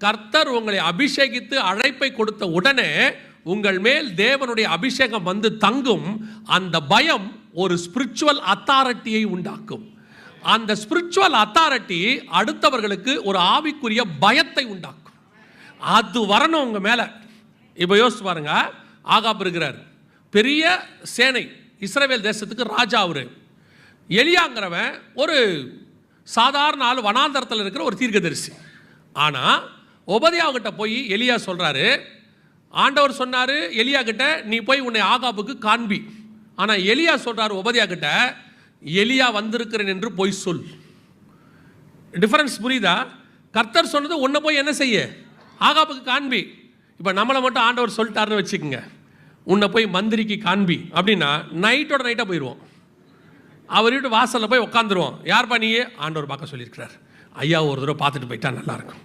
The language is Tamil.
கர்த்தர் உங்களை அபிஷேகித்து அழைப்பை கொடுத்த உடனே உங்கள் மேல் தேவனுடைய அபிஷேகம் வந்து தங்கும். அந்த பயம் ஒரு ஸ்பிரிச்சுவல் அத்தாரிட்டியை உண்டாக்கும். அந்த ஸ்பிரிச்சுவல் அத்தாரிட்டி அடுத்தவர்களுக்கு ஒரு ஆவிக்குரிய பயத்தை உண்டாக்கும். அது வரணும் உங்க மேல. இப்போ யோசிச்சு பாருங்க, ஆகாப் இருக்கிறார், பெரிய சேனை, இஸ்ரவேல் தேசத்துக்கு ராஜா. அவரு எலியாங்கிறவன் ஒரு சாதாரண ஆள், வனாந்தரத்தில் இருக்கிற ஒரு தீர்க்கதரிசி. ஆனால் ஒபதியாவுக்கிட்ட போய் எலியா சொல்கிறாரு, ஆண்டவர் சொன்னார் எலியா கிட்ட, நீ போய் உன்னை ஆகாபுக்கு காண்பி. ஆனால் எலியா சொல்கிறார் ஒபதியா கிட்ட, எலியா வந்திருக்கிறேன் என்று போய் சொல். டிஃபரன்ஸ் புரியுதா? கர்த்தர் சொன்னது உன்னை போய் என்ன செய்ய, ஆகாபுக்கு காண்பி. இப்போ நம்மளை மட்டும் ஆண்டவர் சொல்லிட்டாருன்னு வச்சுக்கோங்க, உன்னை போய் மந்திரிக்கு காண்பி அப்படின்னா நைட்டோட நைட்டாக போயிடுவோம். அவர் வீட்டு வாசலில் போய் உட்காந்துருவோம். யார் பண்ணி? ஆண்டவர் பார்க்க சொல்லியிருக்கிறார். ஐயா ஒரு தடவை பார்த்துட்டு போயிட்டா நல்லாயிருக்கும்.